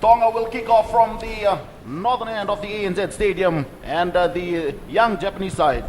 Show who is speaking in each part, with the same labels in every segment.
Speaker 1: Tonga will kick off from the northern end of the ANZ Stadium and the young Japanese side.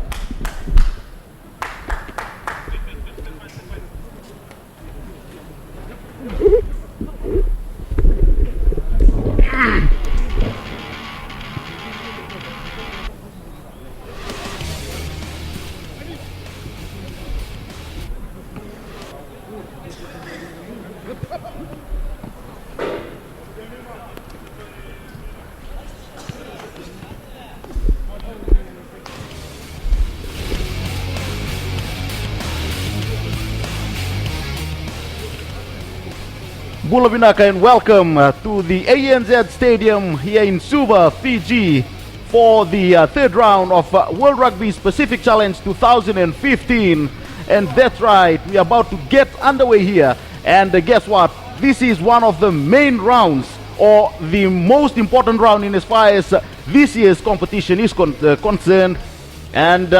Speaker 1: Bulavinaka and welcome to the ANZ Stadium here in Suva, Fiji for the third round of World Rugby's Pacific Challenge 2015. And that's right, we are about to get underway here. And guess what? This is one of the main rounds, or the most important round in as far as this year's competition is concerned. And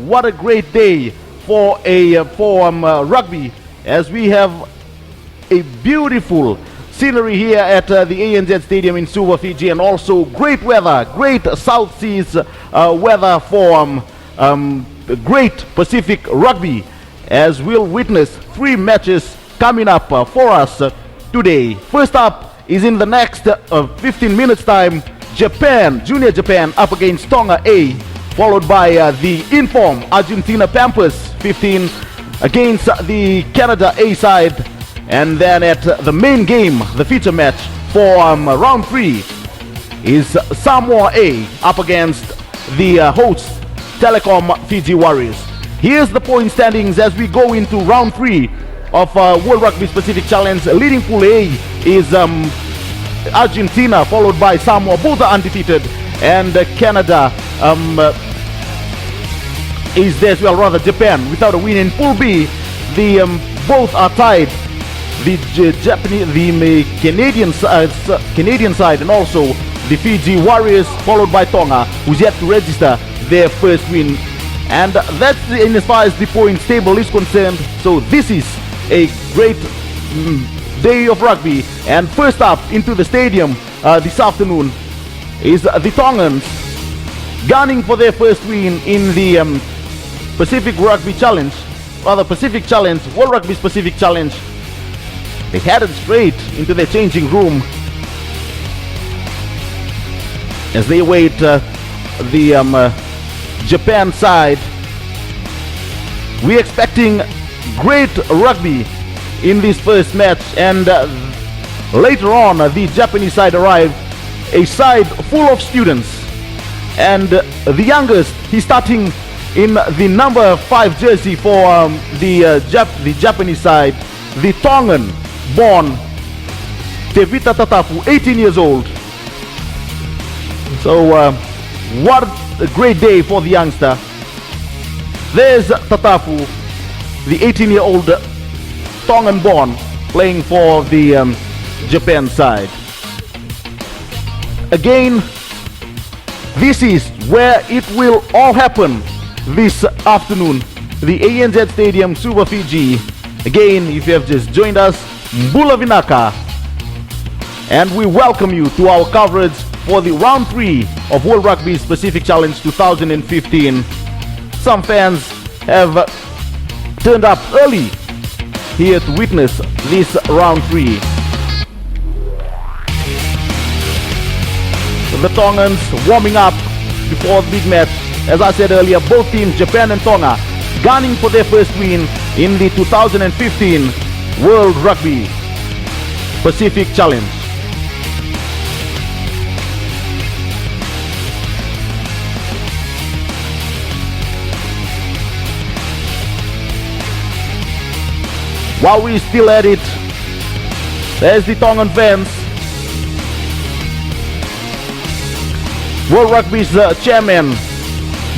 Speaker 1: what a great day for rugby, as we have a beautiful scenery here at the ANZ Stadium in Suva, Fiji, and also great weather, great South Seas weather for great Pacific rugby, as we'll witness 3 matches coming up for us today. First up is in the next 15 minutes time, Japan, Junior Japan up against Tonga A, followed by the Inform Argentina Pampers 15 against the Canada A side. And then at the main game, the feature match for round 3 is Samoa A up against the host Telecom Fiji Warriors. Here's the point standings as we go into round 3 of World Rugby Pacific Challenge. Leading Pool A is Argentina, followed by Samoa. Both are undefeated, and Canada is there as well, rather Japan without a win. In Pool B, the both are tied. The Canadian side, and also the Fiji Warriors, followed by Tonga, who's yet to register their first win. And that's in as far as the points table is concerned. So this is a great day of rugby. And first up into the stadium this afternoon is the Tongans, gunning for their first win in the Pacific Rugby Challenge, rather Pacific Challenge, World Rugby's Pacific Challenge. They headed straight into their changing room as they await the Japan side. We're expecting great rugby in this first match, and later on the Japanese side arrived, a side full of students, and the youngest, he's starting in the number 5 jersey for the Japanese side, the Tongan born Tevita Tatafu, 18 years old. So what a great day for the youngster. There's Tatafu, the 18-year-old Tongan born, playing for the Japan side. Again, this is where it will all happen this afternoon. The ANZ Stadium, Suva, Fiji. Again, if you have just joined us, Mbula Vinaka, and we welcome you to our coverage for the round 3 of World Rugby's Pacific Challenge 2015. Some fans have turned up early here to witness this round 3. The Tongans warming up before the big match. As I said earlier, both teams, Japan and Tonga, gunning for their first win in the 2015 World Rugby Pacific Challenge. While we're still at it, there's the Tongan fans. World Rugby's chairman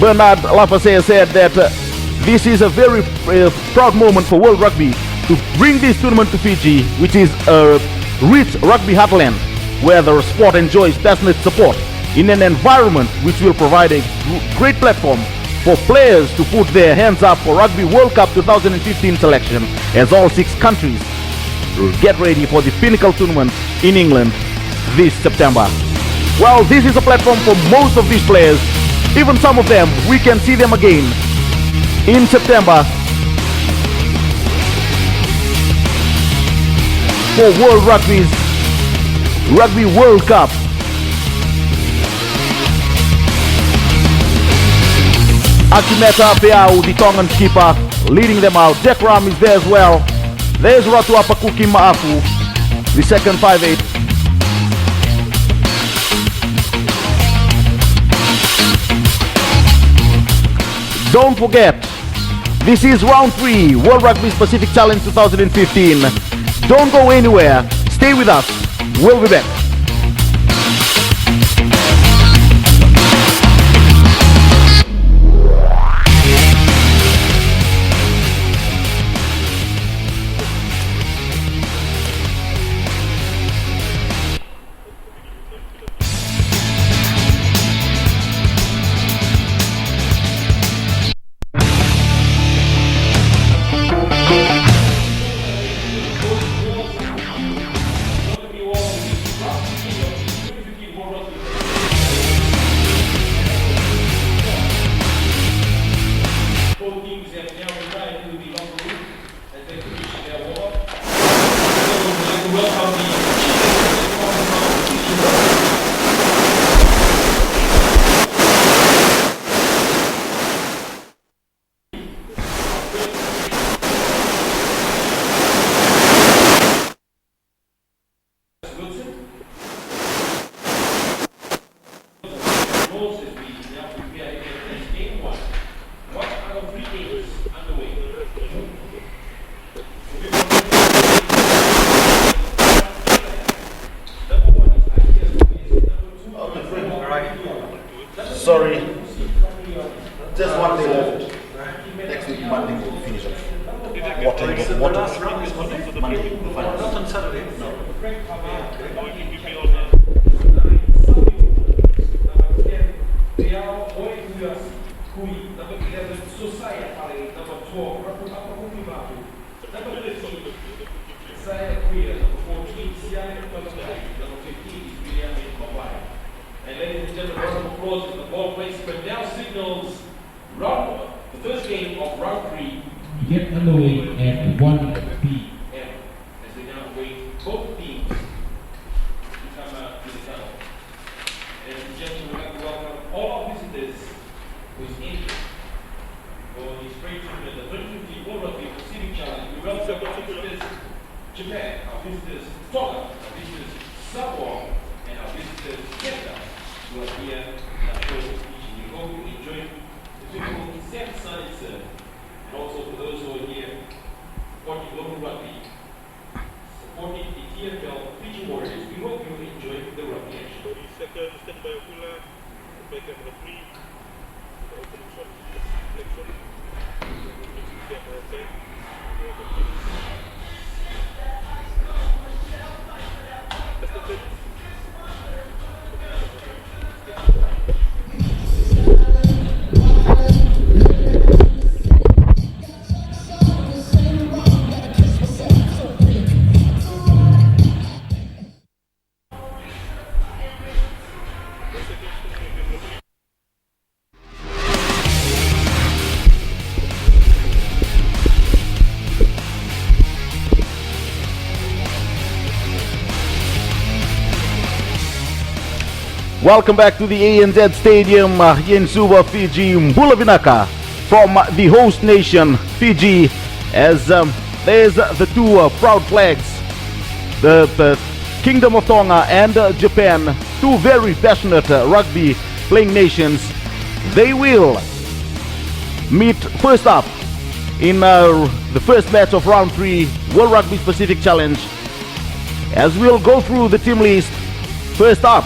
Speaker 1: Bernard Lafayette said that this is a very proud moment for World Rugby to bring this tournament to Fiji, which is a rich rugby heartland where the sport enjoys passionate support in an environment which will provide a great platform for players to put their hands up for Rugby World Cup 2015 selection, as all 6 countries get ready for the pinnacle tournament in England this September. Well, this is a platform for most of these players. Even some of them, we can see them again in September for Rugby World Cup. Akimeta Peau, the Tongan skipper, leading them out. Jack Ram is there as well. There's Ratu Apakuki Maafu, the second 5'8". Don't forget, this is round 3, World Rugby Pacific Challenge 2015. Don't go anywhere. Stay with us. We'll be back. Sorry, just one day left. Next week, Monday, we'll finish off. What is Monday? Not on Saturday? No.
Speaker 2: And ladies and gentlemen, round of applause as the ball placement now signals the first game of round 3
Speaker 3: get underway at 1 p.m.
Speaker 2: as they now wait both teams to come out to the tunnel. Ladies and gentlemen, we'd like to welcome all our visitors who's in for the straight tournament, the 2015 World Rugby Pacific Challenge. We welcome our visitors Japan, our visitors Tonga, our visitors Samoa, and our visitors Canada. Who are here at show teaching. We hope you enjoy the beautiful set sunny surf. And also for those who are here supporting local rugby, supporting the TFL Fiji Warriors, we hope you enjoy the rugby action.
Speaker 4: Second standby pula sebagai referee untuk opening shot selection untuk mereka.
Speaker 1: Welcome back to the ANZ Stadium here in Suva, Fiji, Mbulavinaka, from the host nation, Fiji, as there's the two proud flags, the Kingdom of Tonga and Japan, two very passionate rugby playing nations. They will meet first up in the first match of round 3 World Rugby Pacific Challenge. As we'll go through the team list, first up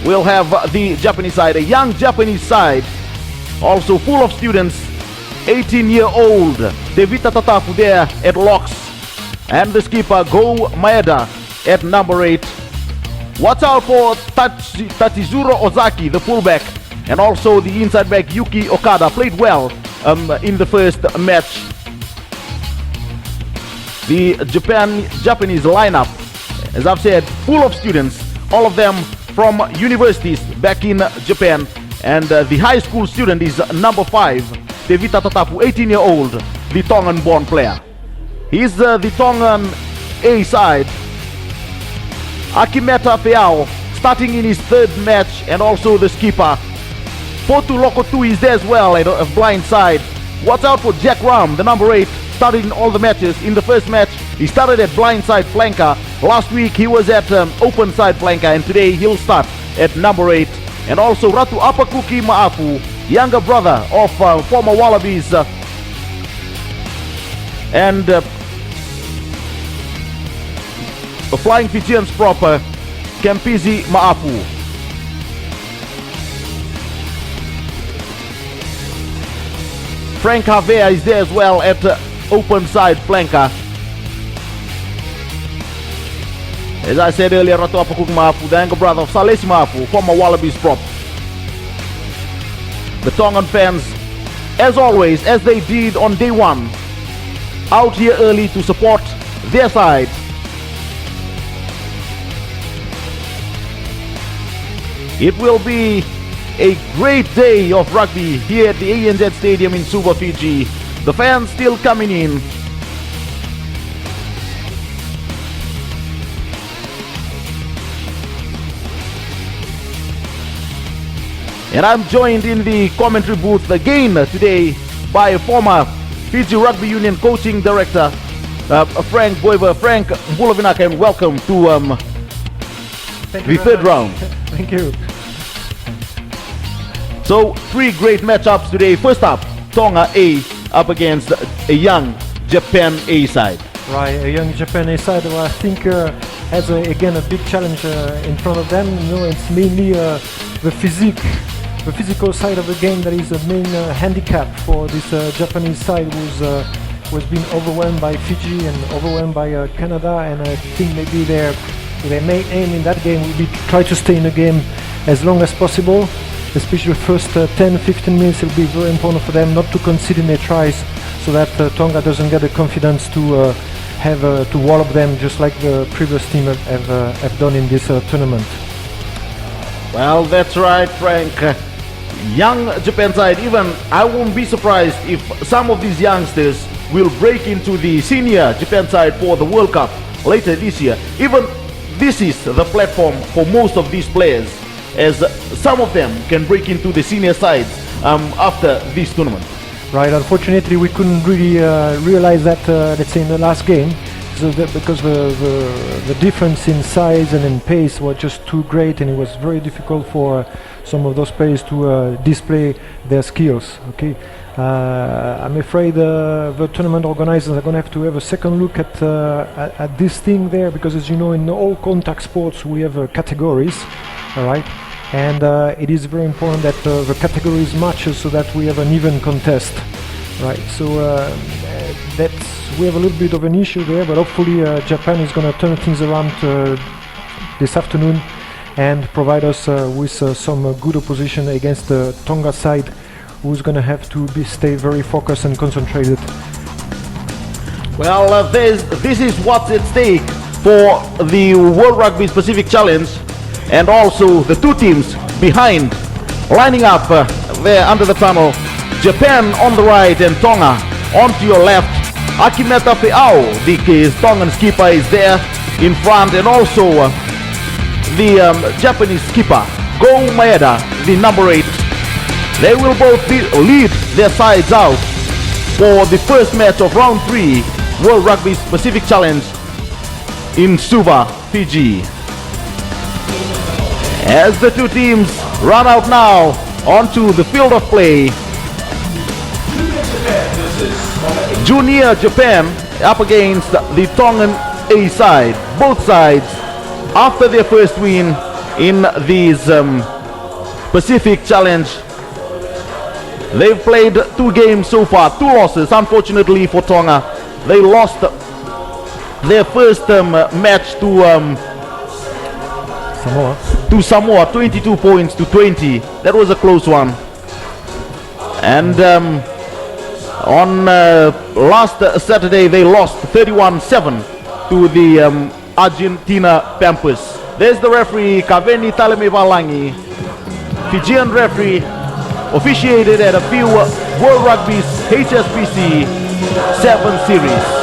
Speaker 1: we'll have the Japanese side, a young Japanese side, also full of students. 18-year-old Devita Tatafu there at locks, and the skipper Go Maeda at number 8. Watch out for Tachizuro Ozaki, the fullback, and also the inside back Yuki Okada played well in the first match. The Japanese lineup, as I've said, full of students. all of them from universities back in Japan. And the high school student is number 5, Tevita Tatapu, 18-year-old, the Tongan-born player. He's the Tongan A side. Akimeta Feao starting in his 3rd match, and also the skipper. Potu Lokotu is there as well at a blind side. Watch out for Jack Ram, the number 8, started in all the matches. In the first match, he started at blind side flanker. Last week he was at open side flanker, and today he'll start at number 8. And also Ratu Apakuki Maafu, younger brother of former Wallabies and Flying Fijians proper, Kempizi Maafu. Frank Havea is there as well at open side flanker. As I said earlier, Ratu Apakuk Maafu, the younger brother of Salesi Maafu, former Wallabies prop. The Tongan fans, as always, as they did on day 1, out here early to support their side. It will be a great day of rugby here at the ANZ Stadium in Suva, Fiji. The fans still coming in. And I'm joined in the commentary booth again today by former Fiji Rugby Union coaching director Frank Boiver. Frank Mbulavinaka, and welcome to the 3rd round.
Speaker 5: Thank you.
Speaker 1: So 3 great matchups today. First up, Tonga A up against a young Japan A side.
Speaker 5: Right, a young Japan A side who I think has again a big challenge in front of them. You know, it's mainly the physical side of the game that is the main handicap for this Japanese side, who's been overwhelmed by Fiji and overwhelmed by Canada. And I think maybe their main aim in that game will be to try to stay in the game as long as possible. Especially the first 10-15 minutes, it will be very important for them not to concede in their tries, so that Tonga doesn't get the confidence to have to wallop them, just like the previous team have done in this tournament.
Speaker 1: Well, that's right, Frank. Young Japan side, even I won't be surprised if some of these youngsters will break into the senior Japan side for the World Cup later this year. Even this is the platform for most of these players, as some of them can break into the senior sides after this tournament.
Speaker 5: Right, unfortunately we couldn't really realize that, let's say, in the last game, because the difference in size and in pace were just too great, and it was very difficult for some of those players to display their skills. Okay, I'm afraid the tournament organizers are going to have a second look at this thing there, because, as you know, in all contact sports we have categories. All right, and it is very important that the categories match so that we have an even contest. Right, so we have a little bit of an issue there, but hopefully Japan is going to turn things around this afternoon and provide us with some good opposition against the Tonga side, who's going to have to stay very focused and concentrated.
Speaker 1: Well, this is what's at stake for the World Rugby Pacific Challenge, and also the 2 teams behind, lining up there under the tunnel. Japan on the right and Tonga onto your left. Akimeta Feao, the Tongan skipper, is there in front, and also the Japanese skipper Go Maeda, the number 8. They will both lead their sides out for the first match of round 3 World Rugby Pacific Challenge in Suva, Fiji. As the 2 teams run out now onto the field of play. Junior Japan up against the Tongan A side. Both sides, after their first win in this Pacific Challenge, they've played 2 games so far, 2 losses. Unfortunately for Tonga, they lost their first match to Samoa, 22 points to 20. That was a close one. And on last Saturday they lost 31-7 to the Argentina Pampers. There's the referee, Kaveni Taleme-Valangi. Fijian referee officiated at a few World Rugby's HSBC 7 series.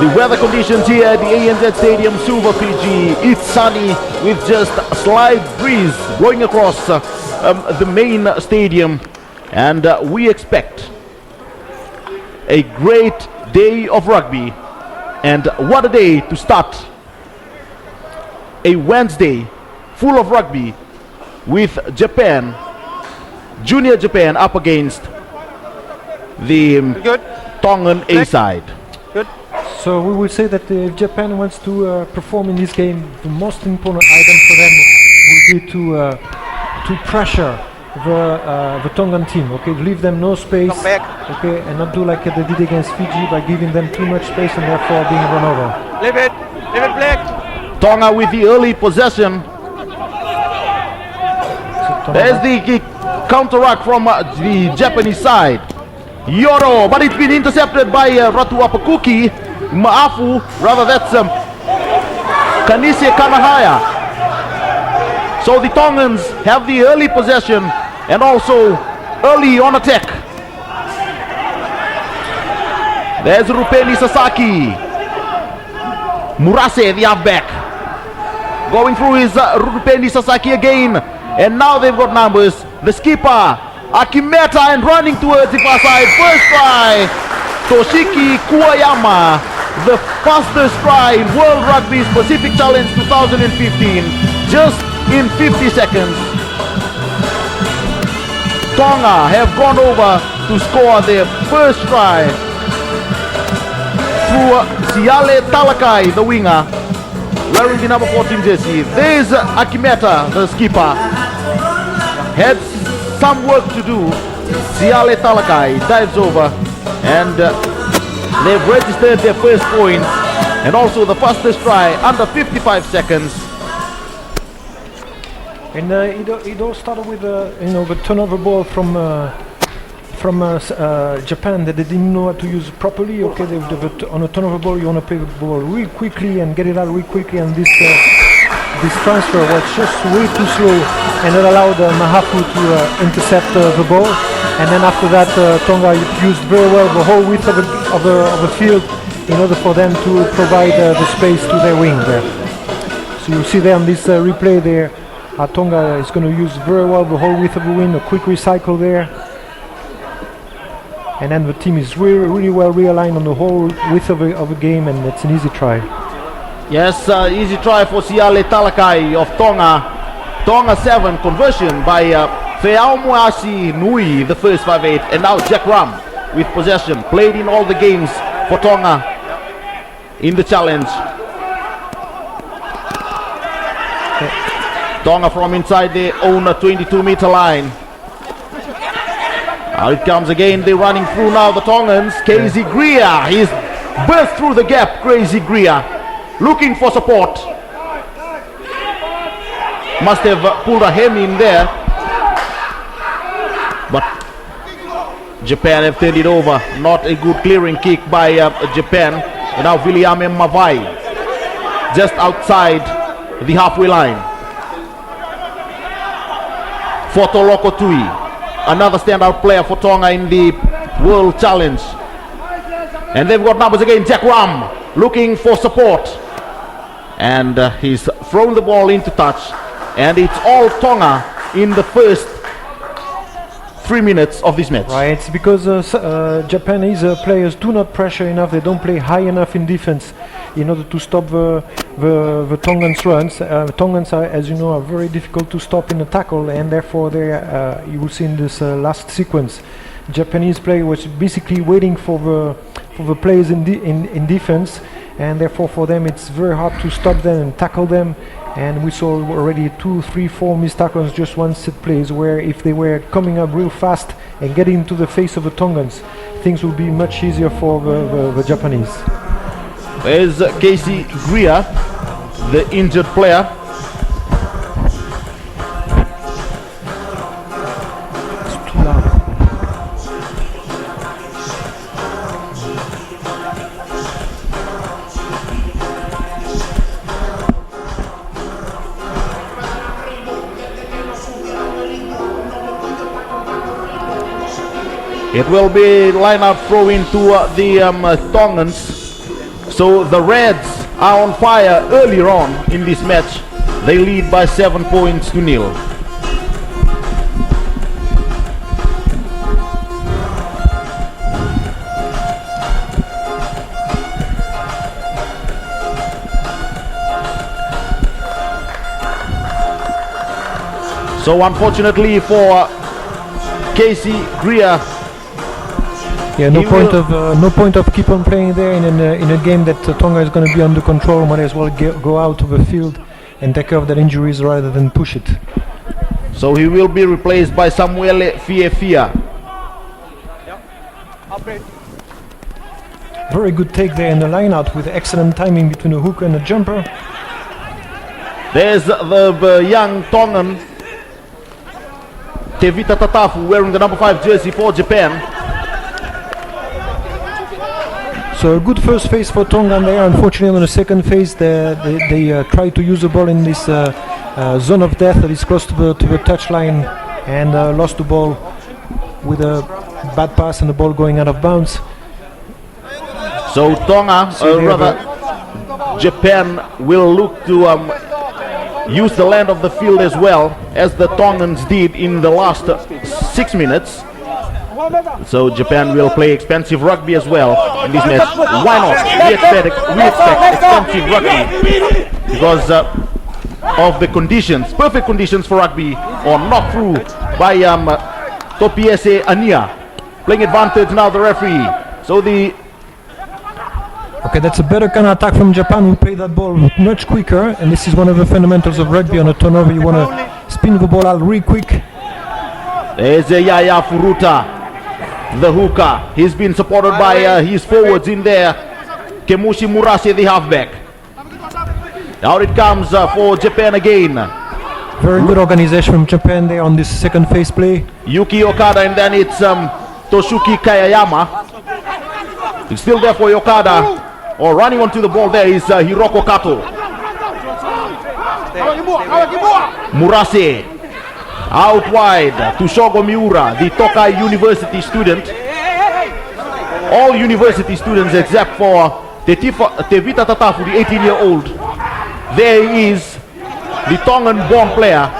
Speaker 1: The weather conditions here at the ANZ Stadium, Suva, Fiji, it's sunny with just a slight breeze blowing across the main stadium, and we expect a great day of rugby. And what a day to start a Wednesday full of rugby with Japan, Junior Japan, up against the Tongan A side.
Speaker 5: So we will say that if Japan wants to perform in this game, the most important item for them will be to pressure the Tongan team. Okay, leave them no space. Okay, and not do like they did against Fiji by giving them too much space and therefore being run over.
Speaker 6: Leave it black.
Speaker 1: Tonga with the early possession.
Speaker 5: So
Speaker 1: There's the counteract from the Japanese side. Yoro, but it's been intercepted by Ratu Apakuki. Maafu, rather that's Kanise Kanahaya. So the Tongans have the early possession and also early on attack. There's Rupeni Sasaki. Murase, the halfback, going through his Rupeni Sasaki again, and now they've got numbers. The skipper Akimeta and running towards the far side. First try, Toshiki Kuwayama, the fastest try in World Rugby's Pacific Challenge 2015, just in 50 seconds. Tonga have gone over to score their first try through Siale Talakai, the winger, wearing the number 14 jersey. There's Akimeta, the skipper, had some work to do. Siale Talakai dives over, and they've registered their first point and also the fastest try under 55 seconds.
Speaker 5: And it all started with the turnover ball from Japan that they didn't know how to use properly. Okay, on a turnover ball you want to play the ball real quickly and get it out real quickly, and this transfer was just way too slow, and it allowed Mahafu to intercept the ball. And then after that, Tonga used very well the whole width of the field in order for them to provide the space to their wing there. So you see there on this replay there, Tonga is going to use very well the whole width of the wing, a quick recycle there. And then the team is really well realigned on the whole width of a game, and it's an easy try.
Speaker 1: Yes, easy try for Siale Talakai of Tonga. Tonga 7, conversion by Feaumoasi Nui, the first 5'8", and now Jack Ram with possession. Played in all the games for Tonga in the challenge. Tonga from inside their own 22-meter line. Now it comes again, they're running through now, the Tongans. Casey Greer, he's burst through the gap, Crazy Greer, looking for support. Must have pulled a hem in there, but Japan have turned it over. Not a good clearing kick by Japan. And now Viliame Mavai, just outside the halfway line. Fotoloko Tui, another standout player for Tonga in the World Challenge. And they've got numbers again. Jack Ram looking for support, and he's thrown the ball into touch, and it's all Tonga in the first 3 minutes of this match.
Speaker 5: Right, it's because Japanese players do not pressure enough, they don't play high enough in defense in order to stop the Tongans runs. Tongans, as you know, are very difficult to stop in a tackle, and therefore they you will see in this last sequence, Japanese player was basically waiting for the players in defense, and therefore for them it's very hard to stop them and tackle them. And we saw already 2, 3, 4 missed tackles just one set plays, where if they were coming up real fast and getting into the face of the Tongans, things would be much easier for the Japanese.
Speaker 1: There's Casey Greer, the injured player. It will be line-out throw into the Tongans. So the Reds are on fire earlier on in this match. They lead by 7 points to nil. So unfortunately for Casey Greer,
Speaker 5: yeah, no point of keep on playing there in a game that Tonga is going to be under control. Might as well go out of the field and take care of their injuries rather than push it.
Speaker 1: So he will be replaced by Samuele Fiefia.
Speaker 5: Very good take there in the line out with excellent timing between a hooker and a jumper.
Speaker 1: There's the young Tongan Tevita Tatafu wearing the number 5 jersey for Japan.
Speaker 5: So a good first phase for Tonga there. Unfortunately on the second phase they try to use the ball in this zone of death that is close to the touchline and lost the ball with a bad pass and the ball going out of bounds.
Speaker 1: So Tonga, rather Japan, will look to use the land of the field as well as the Tongans did in the last 6 minutes. So Japan will play expensive rugby as well in this match. Why not? We expect expensive rugby because of the conditions, perfect conditions for rugby are knocked through by Topiese Ania. Playing advantage now the referee. So the
Speaker 5: okay, that's a better kind of attack from Japan who played that ball much quicker, and this is one of the fundamentals of rugby. On a turnover you want to spin the ball out really quick.
Speaker 1: There's Yaya Furuta, the hooker. He's been supported by his forwards in there. Kemushi Murase, the halfback. Out it comes for Japan again.
Speaker 5: Very good organization from Japan there on this second phase play.
Speaker 1: Yuki Okada, and then it's Toshuki Kayayama. It's still there for Okada. Or running onto the ball there is Hiroko Kato. Murase. Out wide to Shogo Miura, the Tokai University student. All university students except for Tevita Tatafu, the 18-year-old. There is the Tongan-born player.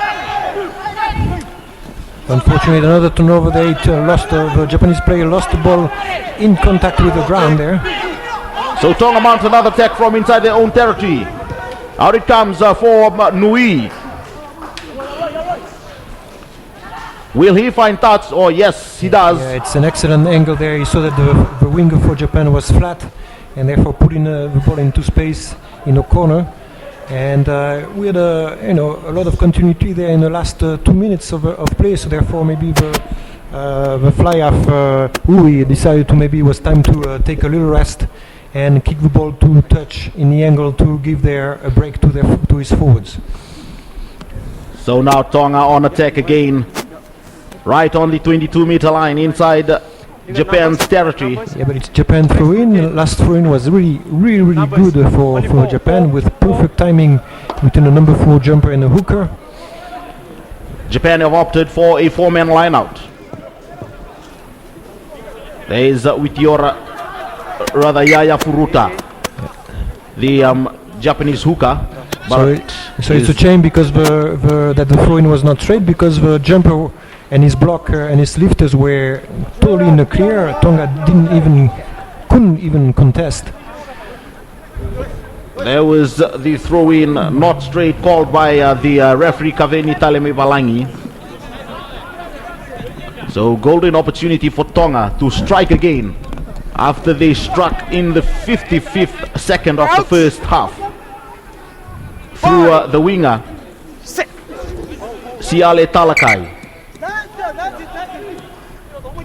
Speaker 5: Unfortunately, another turnover there. The Japanese player lost the ball in contact with the ground there.
Speaker 1: So Tonga mounts another attack from inside their own territory. Out it comes for Nui. Will he find touch? Oh yes, he does.
Speaker 5: Yeah, it's an excellent angle there. You saw that the winger for Japan was flat and therefore putting the ball into space in the corner. And we had a lot of continuity there in the last 2 minutes of play. So therefore maybe the fly off Ui decided to maybe it was time to take a little rest and kick the ball to touch in the angle to give a break to his forwards.
Speaker 1: So now Tonga on attack again. Right on the 22-meter line inside Japan's territory.
Speaker 5: Yeah, but it's Japan throw-in. Last throw-in was really good for Japan with perfect timing between the number 4 jumper and the hooker.
Speaker 1: Japan have opted for a 4-man line-out. There is Yaya Furuta, the Japanese hooker.
Speaker 5: So it's a shame because that the throw-in was not straight because the jumper and his blocker and his lifters were totally in the clear. Tonga couldn't even contest.
Speaker 1: There was the throw-in not straight called by the referee Kaveni Taleme Valangi. So golden opportunity for Tonga to strike again after they struck in the 55th second of the first half through the winger Siale Talakai.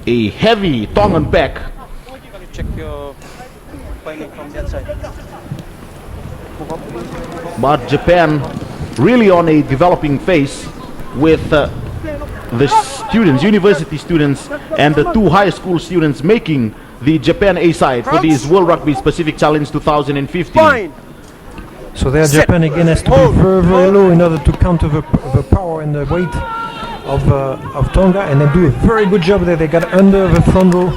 Speaker 1: A heavy Tongan back.
Speaker 6: Check your finding from that side.
Speaker 1: But Japan really on a developing phase with the students, university students and the 2 high school students making the Japan A side for this World Rugby Specific Challenge 2015.
Speaker 5: So there Japan again has to be very low in order to counter the power and the weight of Tonga, and they do a very good job there. They got under the front row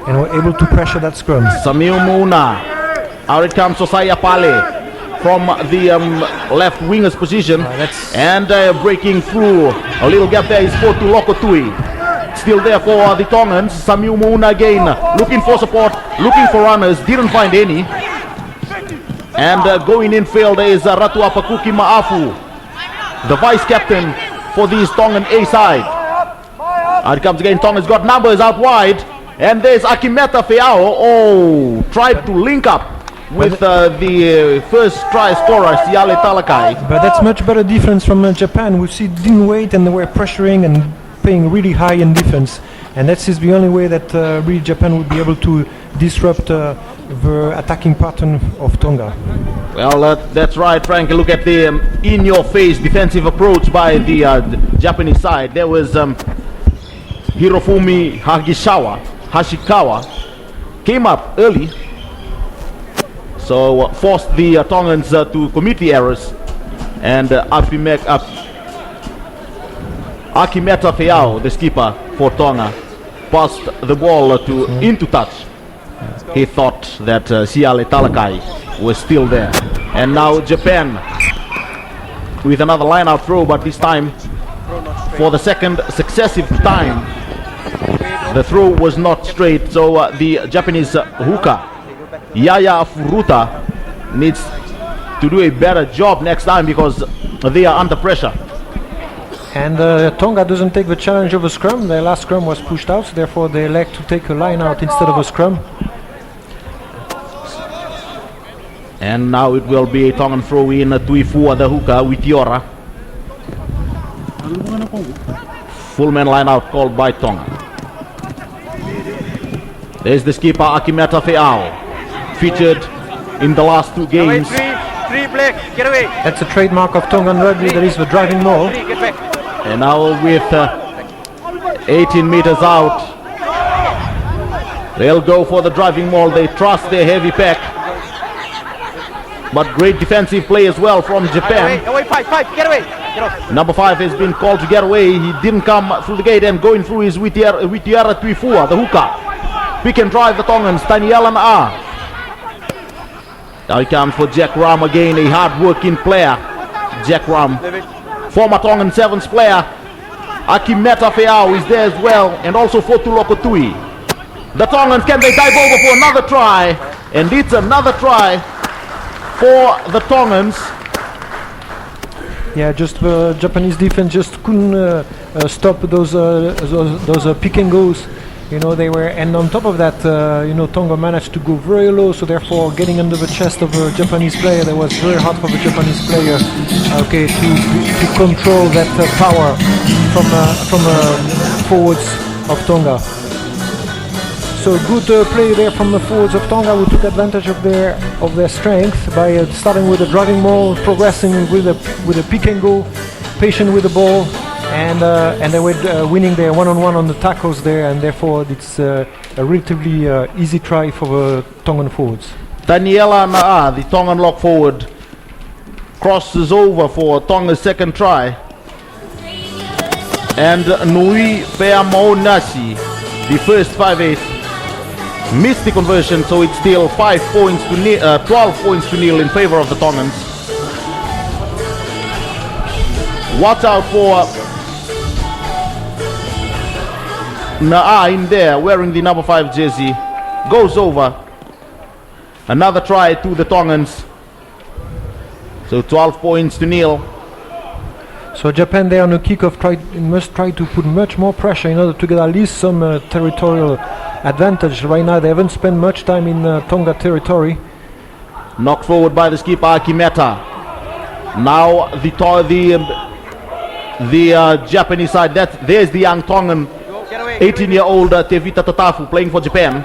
Speaker 5: and were able to pressure that scrum.
Speaker 1: Samil Muna. Out it comes Osaya Pale from the left winger's position. And breaking through. A little gap there is for Lokotui. Still there for the Tongans. Samil Muna again. Looking for support. Looking for runners. Didn't find any. And going in field is Ratu Apakuki Maafu, the vice captain for this Tongan A side. Out it comes again. Tongan's got numbers out wide. And there's Akimeta Feao. Oh, tried to link up with the first try scorer, Siale Talakai.
Speaker 5: But that's much better defense from Japan. We see didn't wait and they were pressuring and playing really high in defense. And that is the only way that really Japan would be able to disrupt the attacking pattern of Tonga.
Speaker 1: Well, that's right, Frank. Look at the in-your-face defensive approach by the Japanese side. There was Hirofumi Hashikawa came up early, so forced the Tongans to commit the errors, and Akimeta Feao, the skipper for Tonga, passed the ball into touch. He thought that Siale Talakai was still there. And now Japan with another line-out throw, but this time for the second successive time the throw was not straight. So the Japanese hooker Yaya Furuta needs to do a better job next time because they are under pressure.
Speaker 5: And Tonga doesn't take the challenge of a scrum. Their last scrum was pushed out, so therefore they elect to take a line out instead of a scrum.
Speaker 1: And now it will be a Tongan throw in to Ifua, the hooker, Witiora. Full man line out called by Tonga. There's the skipper Akimeta Feao, featured in the last two games.
Speaker 6: Three, Blake, get away.
Speaker 5: That's a trademark of Tongan rugby, that is the driving maul.
Speaker 6: Get back.
Speaker 1: And now with 18 meters out, they'll go for the driving maul. They trust their heavy pack. But great defensive play as well from Japan.
Speaker 6: Away, five, get away. Get off.
Speaker 1: Number 5 has been called to get away. He didn't come through the gate, and going through is Witiara Tuifua, the hooker. Pick and drive the Tongans, Taniela Naa. Now he comes for Jack Ram again, a hard-working player. Jack Ram, former Tongan Sevens player. Akimeta Feao is there as well, and also for Tulokotui. The Tongans, can they dive over for another try? And it's another try for the Tongans.
Speaker 5: Yeah, just the Japanese defense just couldn't stop those pick and goes. You know, they were, and on top of that, Tonga managed to go very low, so therefore getting under the chest of a Japanese player, that was very hard for the Japanese player, to control that power from forwards of Tonga. So good play there from the forwards of Tonga, who took advantage of their strength by starting with the driving maul, progressing with a pick and go, patient with the ball, and they were winning their one-on-one on the tackles there, and therefore it's a relatively easy try for the Tongan forwards.
Speaker 1: Daniela Naa, the Tongan lock forward, crosses over for Tonga's second try, and Nui Peamaunasi, the first 5'8", missed the conversion, so it's still 12 points to nil in favor of the Tongans. Watch out for Naa in there, wearing the number 5 jersey. Goes over. Another try to the Tongans. So 12 points to nil.
Speaker 5: So Japan there on the kickoff must try to put much more pressure in order to get at least some territorial advantage. Right now they haven't spent much time in Tonga territory.
Speaker 1: Knocked forward by the skipper Akimeta. Now the Japanese side. There's the young Tongan, 18-year-old Tevita Tatafu playing for Japan.